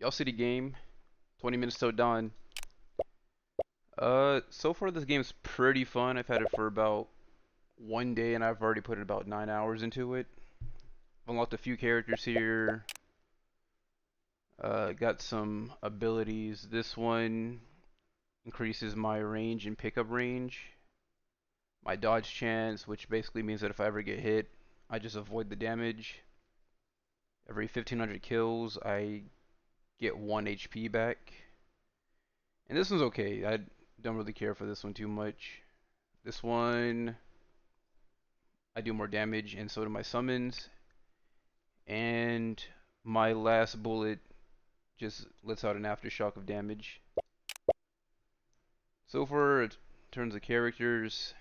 Y'all see the game? 20 minutes till dawn. So far this game's pretty fun. I've had it for about 1 day and I've already put in about 9 hours into it. I've unlocked a few characters here. Got some abilities. This one increases my range and pickup range. My dodge chance, which basically means that if I ever get hit, I just avoid the damage. Every 1500 kills, I get 1 HP back. And this one's okay. I don't really care for this one too much. This one, I do more damage, and so do my summons. And my last bullet just lets out an aftershock of damage. So far, in terms of characters,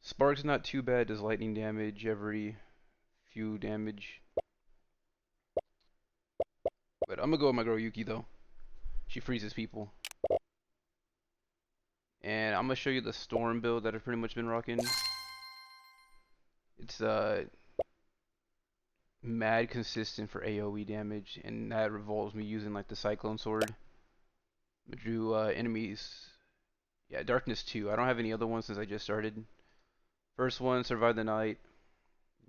Spark's not too bad, does lightning damage every few damage. But I'm gonna go with my girl Yuki though. She freezes people. And I'm gonna show you the storm build that I've pretty much been rocking. It's mad consistent for AoE damage, and that revolves me using like the Cyclone Sword. I drew enemies. Yeah, Darkness 2. I don't have any other ones since I just started. First one, Survive the Night.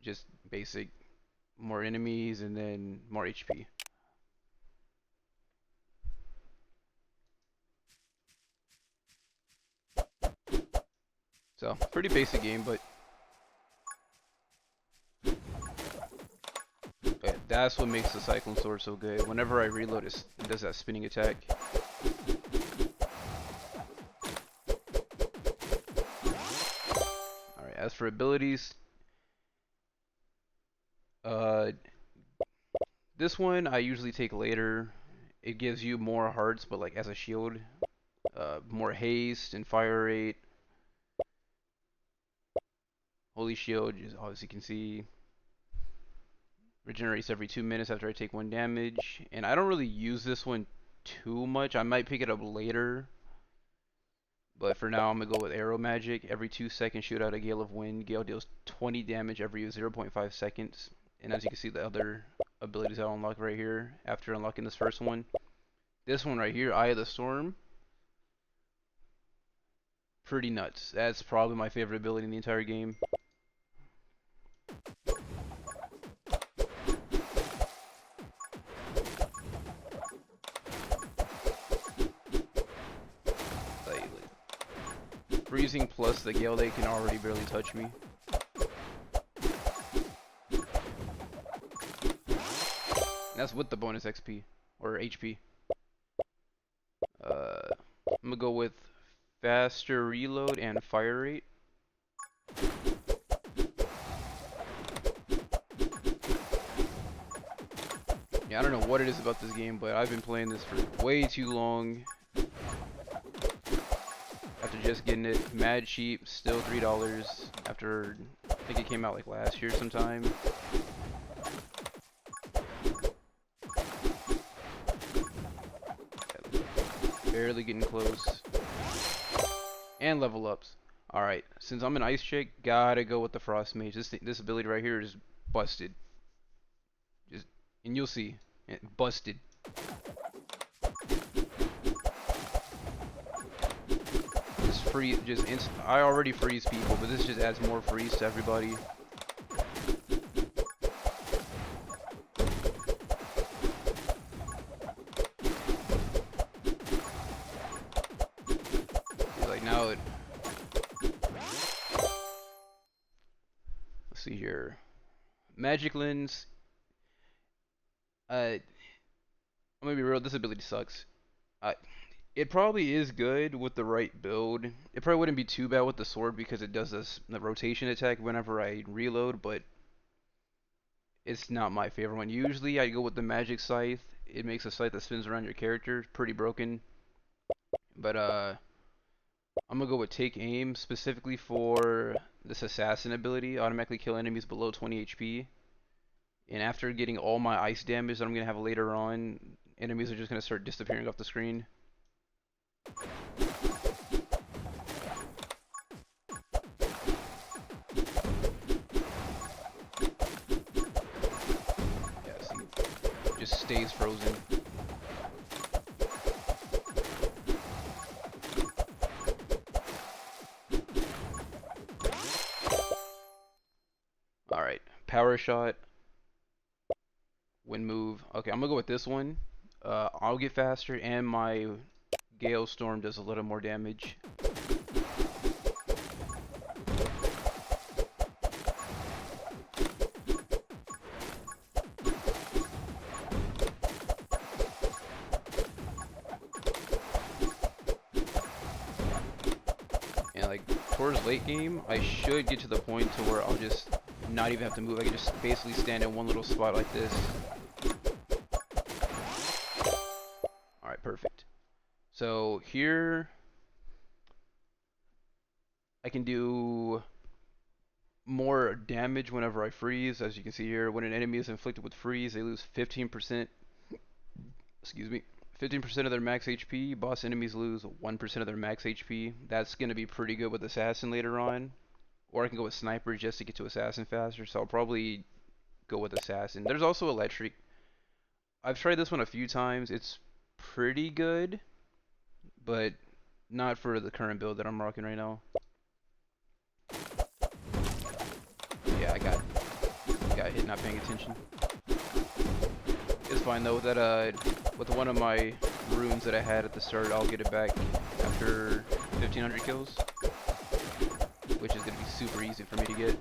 Just basic. More enemies and then more HP. So, pretty basic game, but that's what makes the Cyclone Sword so good. Whenever I reload, it does that spinning attack. Alright, as for abilities, this one I usually take later. It gives you more hearts, but like as a shield. More haste and fire rate. Holy Shield, as you can see, regenerates every 2 minutes after I take 1 damage. And I don't really use this one too much. I might pick it up later. But for now, I'm going to go with Arrow Magic. Every 2 seconds, shoot out a Gale of Wind. Gale deals 20 damage every 0.5 seconds. And as you can see, the other abilities I'll unlock right here after unlocking this first one. This one right here, Eye of the Storm. Pretty nuts. That's probably my favorite ability in the entire game. Freezing plus the Gale, they can already barely touch me. And that's with the bonus XP or HP. I'm gonna go with faster reload and fire rate. Yeah, I don't know what it is about this game, but I've been playing this for way too long. After just getting it mad cheap, still $3 after I think it came out like last year sometime. Barely getting close. And level ups. Alright, since I'm an ice chick, gotta go with the Frost Mage. This ability right here is busted. And you'll see. Busted. I already freeze people, but this just adds more freeze to everybody. Like now it. Let's see here. Magic Lens. I'm gonna be real. This ability sucks. It probably is good with the right build. It probably wouldn't be too bad with the sword because it does the rotation attack whenever I reload, but it's not my favorite one. Usually I go with the magic scythe. It makes a scythe that spins around your character. Pretty broken. But I'm gonna go with take aim specifically for this assassin ability. Automatically kill enemies below 20 HP. And after getting all my ice damage that I'm gonna have later on, enemies are just gonna start disappearing off the screen. Yeah, see, just stays frozen. shot, wind move. Okay, I'm gonna go with this one. I'll get faster, and my Gale Storm does a little more damage. And like towards late game, I should get to the point to where I'll just not even have to move. I can just basically stand in one little spot like this. Alright, perfect. So here I can do more damage whenever I freeze. As you can see here, when an enemy is inflicted with freeze, they lose 15%. Excuse me. 15% of their max HP. Boss enemies lose 1% of their max HP. That's going to be pretty good with Assassin later on. Or I can go with Sniper just to get to Assassin faster. So I'll probably go with Assassin. There's also Electric. I've tried this one a few times. It's pretty good, but not for the current build that I'm rocking right now. Yeah, I got hit not paying attention. It's fine though. That with one of my runes that I had at the start, I'll get it back after 1500 kills, which is gonna be super easy for me to get.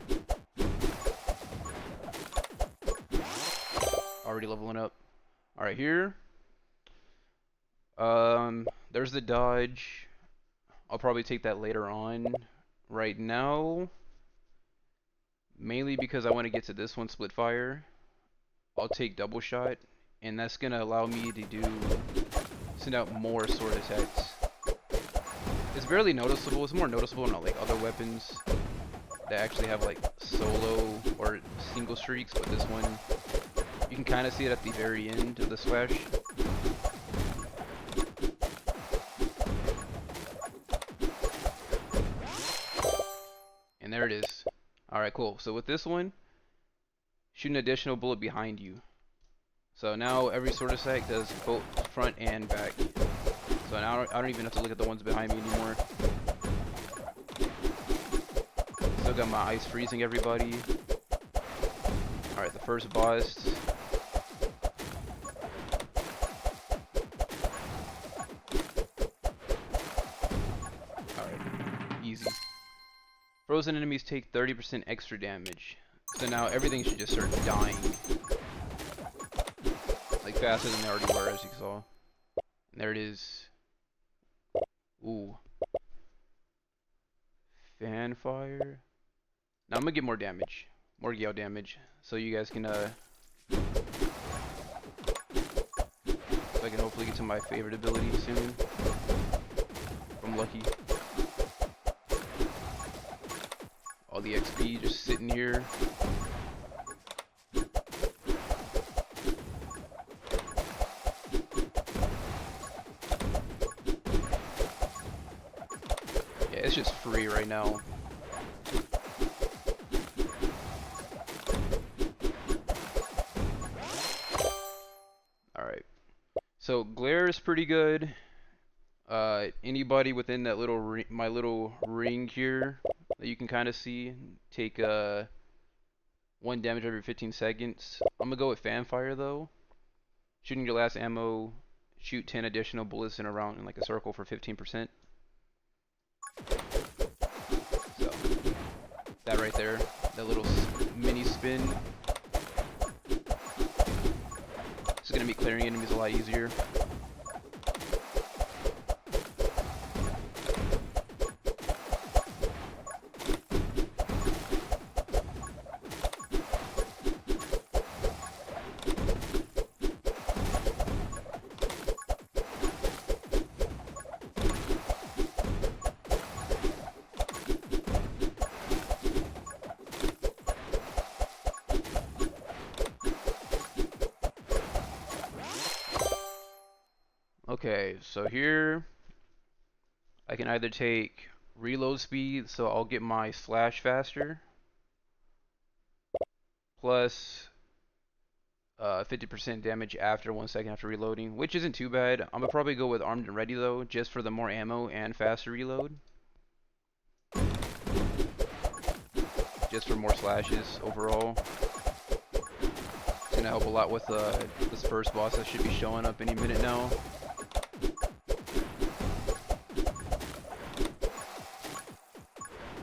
Already leveling up. All right, here. There's the dodge. I'll probably take that later on. Right now, mainly because I want to get to this one, split fire, I'll take double shot, and that's gonna allow me to send out more sword attacks. It's barely noticeable. It's more noticeable on like other weapons that actually have like solo or single streaks, but this one you can kind of see it at the very end of the slash. And there it is. Alright, cool. So with this one, shoot an additional bullet behind you. So now every sword attack does both front and back. So now I don't even have to look at the ones behind me anymore. Still got my ice freezing everybody. Alright, the first boss. Alright, easy. Frozen enemies take 30% extra damage. So now everything should just start dying. Like faster than they already were, as you saw. And there it is. Ooh. Fanfire. Now I'm gonna get more damage. More Gale damage. So you guys can so I can hopefully get to my favorite ability soon. If I'm lucky. All the XP just sitting here. Yeah, it's just free right now. Alright. So glare is pretty good. Anybody within that little my little ring here that you can kind of see take 1 damage every 15 seconds. I'm gonna go with Fanfire though. Shooting your last ammo, shoot 10 additional bullets in a round in like a circle for 15%. So that right there, that little mini spin, it's gonna make clearing enemies a lot easier. Okay, so here I can either take reload speed, so I'll get my slash faster, plus 50% damage after 1 second after reloading, which isn't too bad. I'm gonna probably go with armed and ready though, just for the more ammo and faster reload. Just for more slashes overall. gonna help a lot with this first boss that should be showing up any minute now.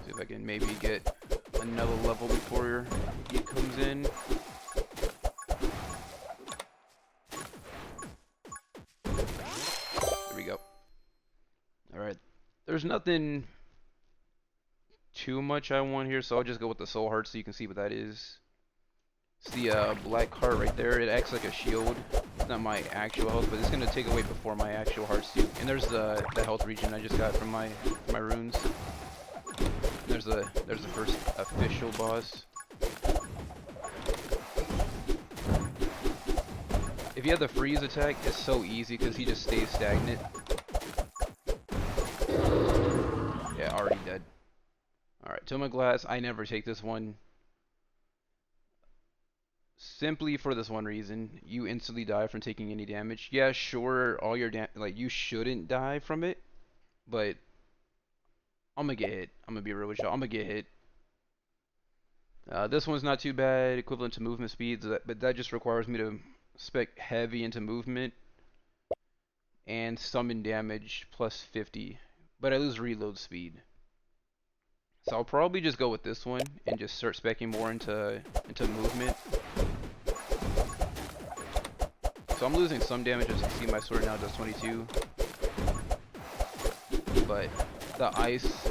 See if I can maybe get another level before he comes in. There we go. Alright. There's nothing too much I want here, so I'll just go with the soul heart so you can see what that is. It's the black heart right there. It acts like a shield. It's not my actual health, but it's gonna take away before my actual hearts too. And there's the health regen I just got from my runes. And there's the first official boss. If you have the freeze attack, it's so easy because he just stays stagnant. Yeah, already dead. Alright, Tome of Glass, I never take this one. Simply for this one reason, you instantly die from taking any damage. Yeah, sure, all your like you shouldn't die from it, but I'm gonna get hit. I'm gonna be real with y'all. I'm gonna get hit. This one's not too bad, equivalent to movement speeds, but that just requires me to spec heavy into movement and summon damage plus 50, but I lose reload speed. So I'll probably just go with this one and just start speccing more into movement. So I'm losing some damage, as you can see my sword now does 22. But the ice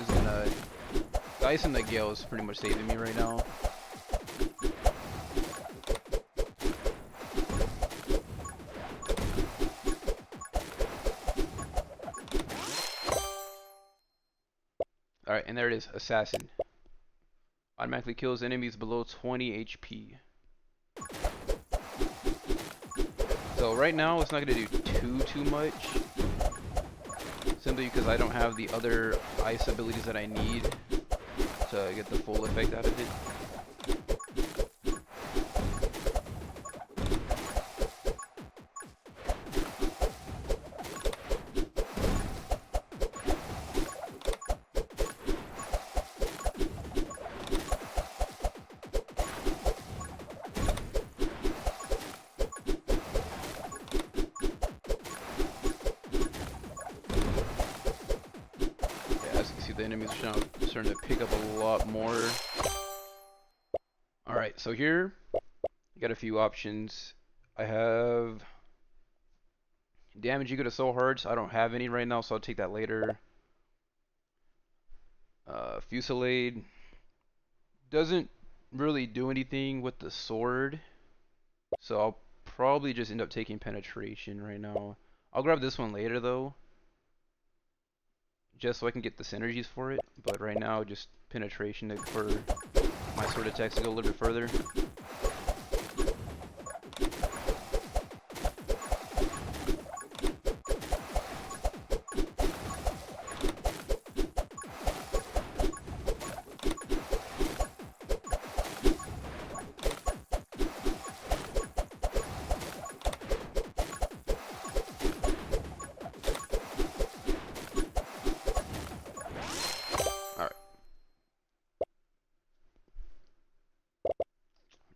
and the gale is pretty much saving me right now. Alright, and there it is, Assassin. Automatically kills enemies below 20 HP. So right now it's not going to do too much. Simply because I don't have the other ice abilities that I need to get the full effect out of it. The enemies are starting to pick up a lot more. Alright, so here you got a few options. I have damage equal to soul hearts. I don't have any right now, so I'll take that later. Fusillade doesn't really do anything with the sword, so I'll probably just end up taking penetration right now. I'll grab this one later though, just so I can get the synergies for it, but right now just penetration for my sword attacks to go a little bit further.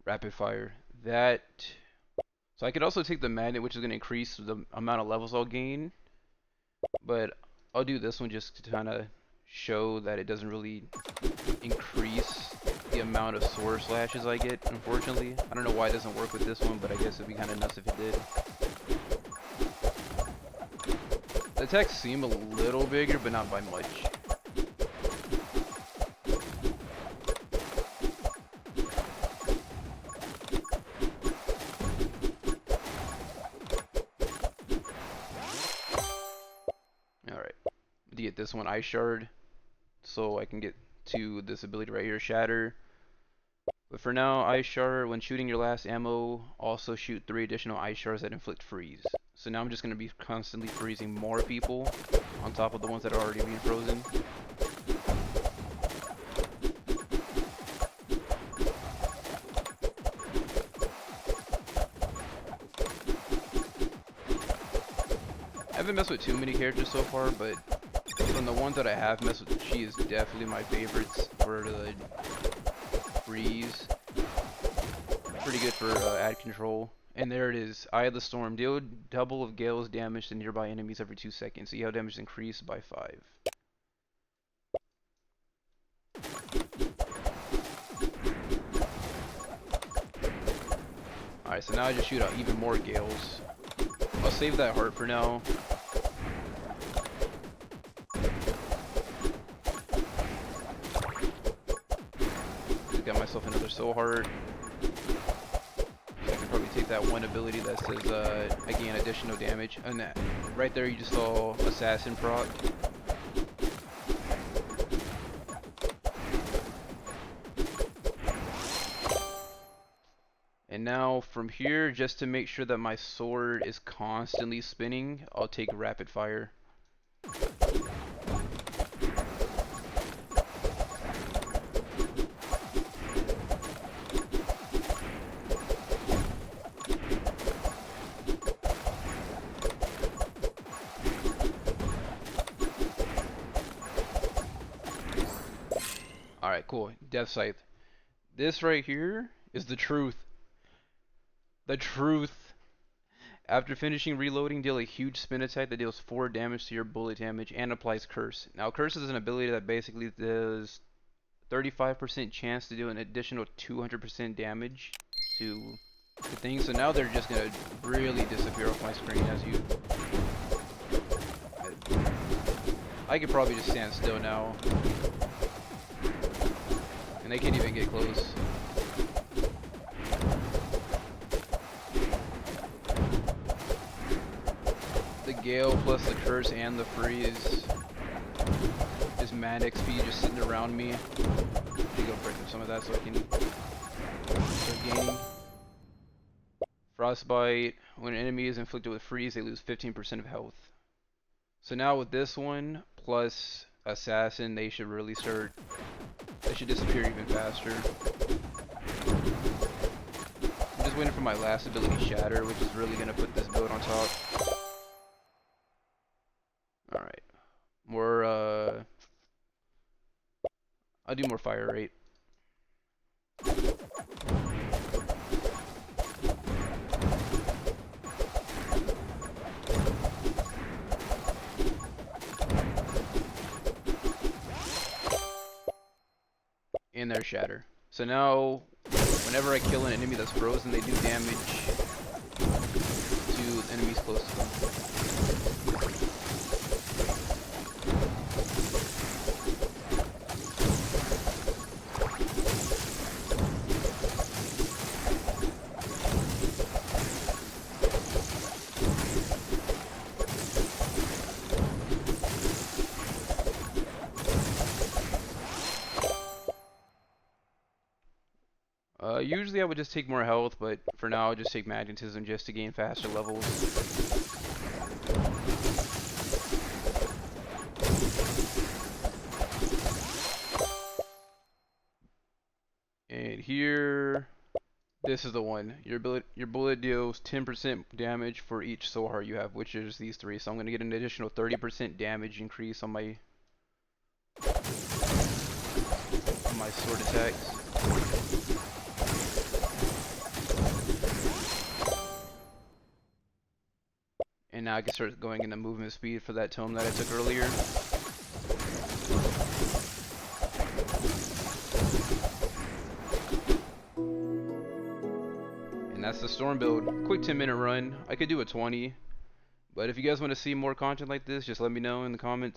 Rapid fire. So I could also take the magnet, which is going to increase the amount of levels I'll gain, but I'll do this one just to kind of show that it doesn't really increase the amount of sword slashes I get, unfortunately. I don't know why it doesn't work with this one, but I guess it'd be kind of nuts if it did. The attacks seem a little bigger, but not by much. Get this one, Ice Shard, so I can get to this ability right here, Shatter. But for now, Ice Shard, when shooting your last ammo, also shoot 3 additional Ice Shards that inflict freeze. So now I'm just going to be constantly freezing more people on top of the ones that are already being frozen. I haven't messed with too many characters so far, but from the ones that I have messed with, she is definitely my favorites for the freeze. pretty good for ad control. And there it is. Eye of the Storm. Deal double of Gale's damage to nearby enemies every 2 seconds. See how damage increased by 5. Alright, so now I just shoot out even more Gales. I'll save that heart for now. Just got myself another soul heart. I can probably take that one ability that says I gain additional damage. And that, right there you just saw Assassin proc. And now from here, just to make sure that my sword is constantly spinning, I'll take rapid fire. Alright, cool. Death Scythe. This right here is the truth. The truth. After finishing reloading, deal a huge spin attack that deals 4 damage to your bullet damage and applies Curse. Now, Curse is an ability that basically does 35% chance to do an additional 200% damage to things. So now they're just gonna really disappear off my screen as you. I could probably just stand still now, and they can't even get close. The Gale plus the Curse and the Freeze is mad XP just sitting around me. Let me go break up some of that so I can start gaining. Frostbite. When an enemy is inflicted with Freeze, they lose 15% of health. So now with this one, plus Assassin, they should really start... They should disappear even faster. I'm just waiting for my last ability, Shatter, which is really going to put this build on top. Alright. More, I'll do more fire rate. And their Shatter. So now, whenever I kill an enemy that's frozen, they do damage to enemies close to them. Usually I would just take more health, but for now I'll just take magnetism just to gain faster levels. And here, this is the one. Your bullet deals 10% damage for each soul heart you have, which is these 3. So I'm gonna get an additional 30% damage increase on my sword attacks. And now I can start going into movement speed for that tome that I took earlier. And that's the Storm build. Quick 10-minute run. I could do a 20. But if you guys want to see more content like this, just let me know in the comments.